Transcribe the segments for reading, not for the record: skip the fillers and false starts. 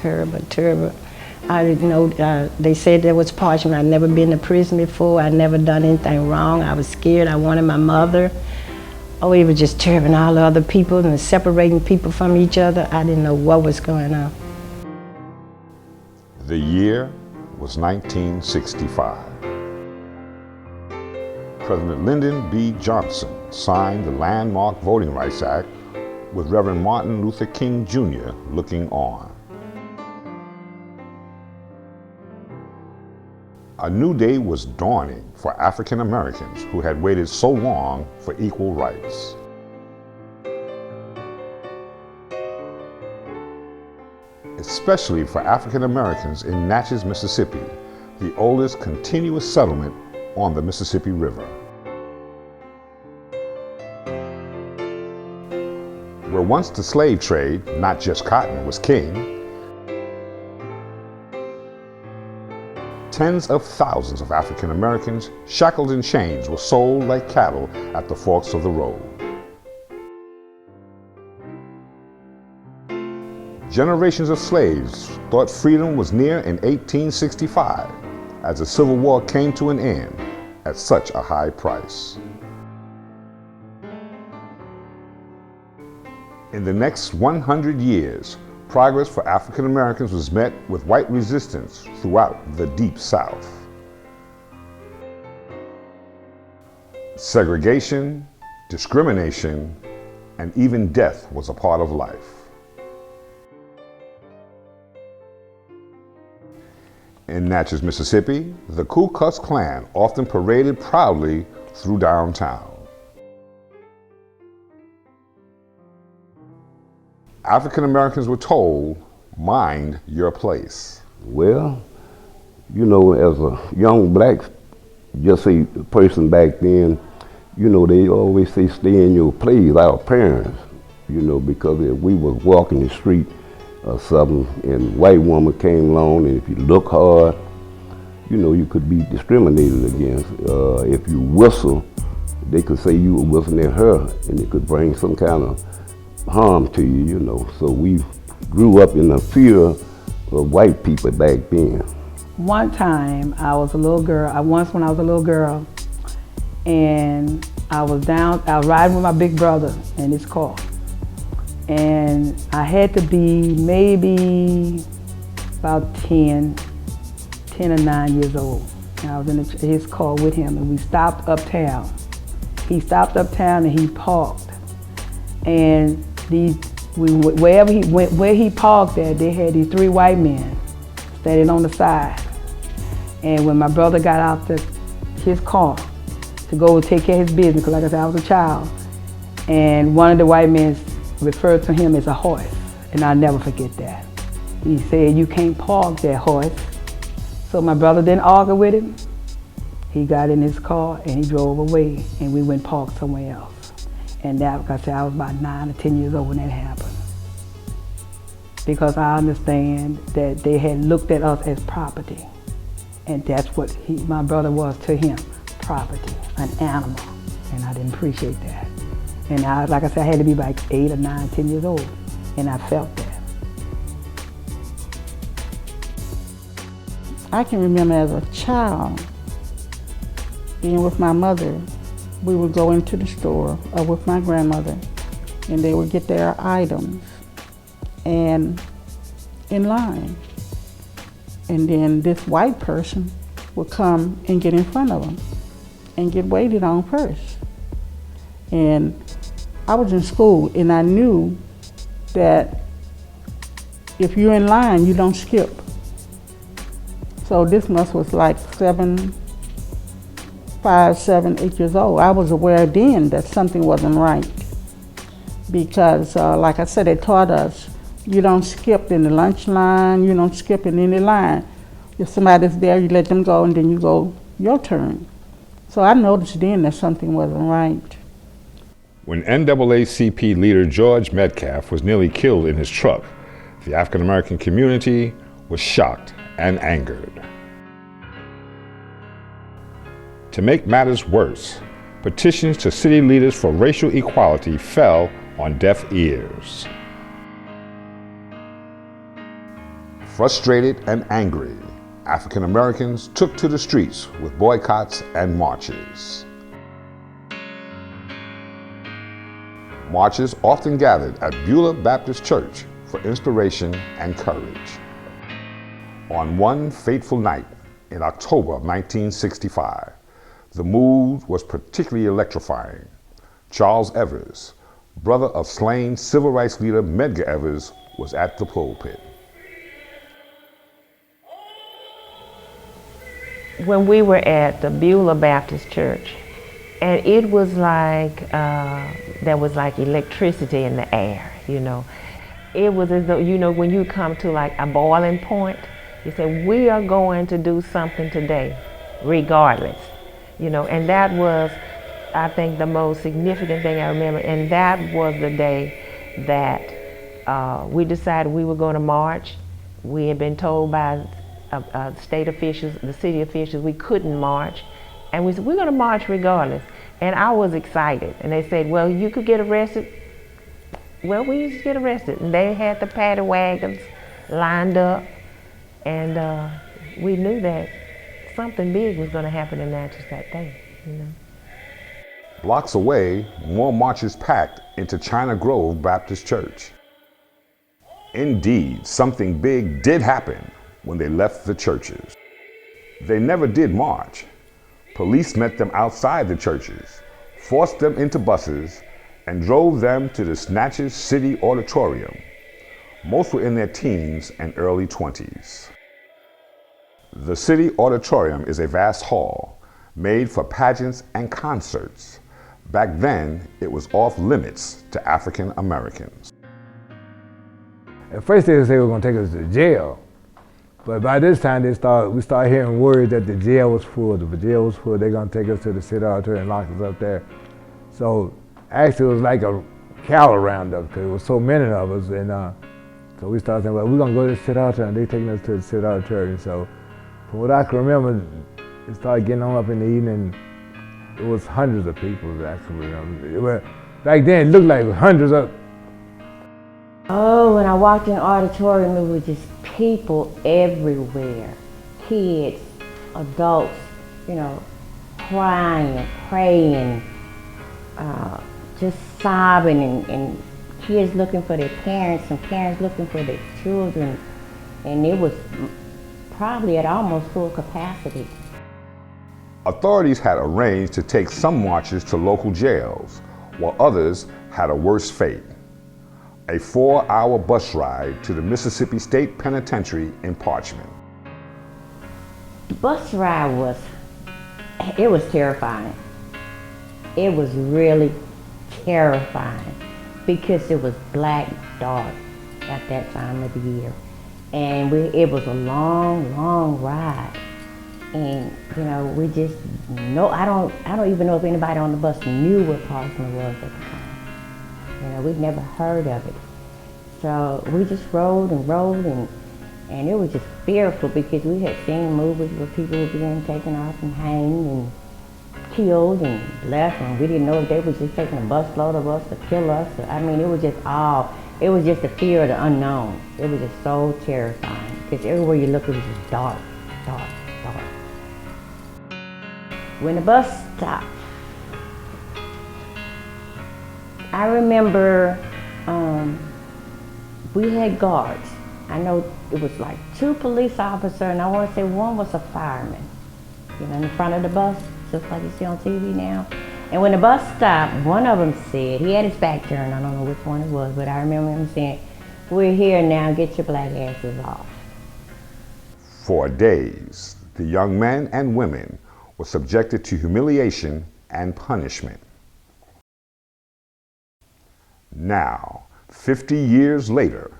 terrible, terrible. I didn't know, they said there was Parchman. I'd never been to prison before. I'd never done anything wrong. I was scared. I wanted my mother. Oh, it was just terrible. And all the other people and separating people from each other. I didn't know what was going on. The year was 1965. President Lyndon B. Johnson signed the landmark Voting Rights Act with Reverend Martin Luther King Jr. looking on. A new day was dawning for African Americans who had waited so long for equal rights. Especially for African Americans in Natchez, Mississippi, the oldest continuous settlement on the Mississippi River. Where once the slave trade, not just cotton, was king, tens of thousands of African Americans, shackled in chains, were sold like cattle at the forks of the road. Generations of slaves thought freedom was near in 1865, as the Civil War came to an end at such a high price. In the next 100 years, progress for African Americans was met with white resistance throughout the Deep South. Segregation, discrimination, and even death was a part of life. In Natchez, Mississippi, the Ku Klux Klan often paraded proudly through downtown. African Americans were told, mind your place. Well, you know, as a young black, just a person back then, you know, they always say stay in your place, our parents, you know, because if we was walking the street or something and a white woman came along and if you look hard, you know, you could be discriminated against. If you whistle, they could say you were whistling at her and it could bring some kind of harm to you, you know. So we grew up in the fear of white people back then. One time I was a little girl, when I was a little girl, and I was riding with my big brother in his car. And I had to be maybe about 10 or 9 years old. And I was in his car with him and we stopped uptown. He stopped uptown and he parked. And where he parked at, they had these three white men standing on the side. And when my brother got out his car to go take care of his business, because like I said, I was a child, and one of the white men referred to him as a horse, and I'll never forget that. He said, you can't park that horse. So my brother didn't argue with him. He got in his car and he drove away, and we went park somewhere else. And that, like I said, I was about 9 or 10 years old when that happened. Because I understand that they had looked at us as property. And that's what my brother was to him, property, an animal. And I didn't appreciate that. And like I said, I had to be like 8 or 9, 10 years old. And I felt that. I can remember as a child being with my mother. We would go into the store with my grandmother and they would get their items and in line. And then this white person would come and get in front of them and get waited on first. And I was in school and I knew that if you're in line, you don't skip. So this must was like 5, 7, 8 years old. I was aware then that something wasn't right because, like I said, they taught us you don't skip in the lunch line, you don't skip in any line. If somebody's there, you let them go and then you go your turn. So I noticed then that something wasn't right. When NAACP leader George Metcalf was nearly killed in his truck, the African American community was shocked and angered. To make matters worse, petitions to city leaders for racial equality fell on deaf ears. Frustrated and angry, African Americans took to the streets with boycotts and marches. Marches often gathered at Beulah Baptist Church for inspiration and courage. On one fateful night in October of 1965, the mood was particularly electrifying. Charles Evers, brother of slain civil rights leader Medgar Evers, was at the pulpit. When we were at the Beulah Baptist Church, and it was like, there was like electricity in the air, you know. It was as though, you know, when you come to like a boiling point, you say, we are going to do something today, regardless, you know. And that was, I think, the most significant thing I remember. And that was the day that we decided we were going to march. We had been told by state officials, the city officials, we couldn't march. And we said, we're going to march regardless. And I was excited. And they said, well, you could get arrested. Well, we used to get arrested. And they had the paddy wagons lined up. And we knew that something big was going to happen in Natchez that day, you know. Blocks away, more marchers packed into China Grove Baptist Church. Indeed, something big did happen when they left the churches. They never did march. Police met them outside the churches, forced them into buses, and drove them to the Natchez City Auditorium. Most were in their teens and early 20s. The City Auditorium is a vast hall made for pageants and concerts. Back then, it was off limits to African Americans. At first they said they were going to take us to jail, but by this time we started hearing word that the jail was full. The jail was full. They're going to take us to the City Auditorium and lock us up there. So actually it was like a cattle roundup because there was so many of us, and so we started saying, well, we're going to go to the City Auditorium. They're taking us to the City Auditorium. So from what I can remember, it started getting on up in the evening. It was hundreds of people that I can remember. Back then, it looked like hundreds of. Oh, when I walked in the auditorium, it was just people everywhere. Kids, adults, you know, crying, praying, just sobbing, and kids looking for their parents and parents looking for their children. And it was probably at almost full capacity. Authorities had arranged to take some marchers to local jails, while others had a worse fate. A 4-hour bus ride to the Mississippi State Penitentiary in Parchman. The bus ride was terrifying. It was really terrifying because it was black dark at that time of the year. And it was a long, long ride. And, you know, we just I don't even know if anybody on the bus knew what Parchman was at the time. You know, we'd never heard of it. So we just rode, and it was just fearful because we had seen movies where people were being taken off and hanged and killed and left, and we didn't know if they were just taking a busload of us to kill us. I mean, it was just the fear of the unknown. It was just so terrifying because everywhere you look, it was just dark, dark, dark. When the bus stopped, I remember we had guards. I know it was like 2 police officers, and I want to say one was a fireman, you know, in the front of the bus, just like you see on TV now. And when the bus stopped, one of them said, he had his back turned, I don't know which one it was, but I remember him saying, "We're here now, get your black asses off." For days, the young men and women were subjected to humiliation and punishment. Now, 50 years later,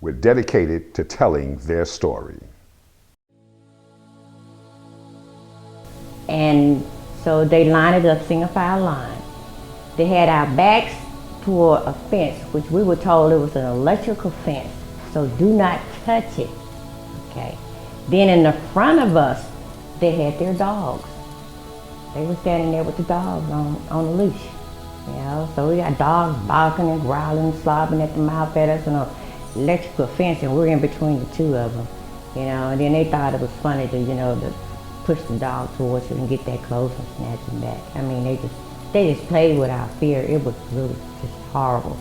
we're dedicated to telling their story. And so they lined us up single file line. They had our backs toward a fence, which we were told it was an electrical fence, so do not touch it, okay? Then in the front of us, they had their dogs. They were standing there with the dogs on a leash. You know, so we got dogs barking and growling, slobbing at the mouth at us on an electrical fence, and we're in between the 2 of them. you know, and then they thought it was funny to, you know, to push the dog towards it and get that close and snatch him back. I mean, they just played with our fear. It was really just horrible.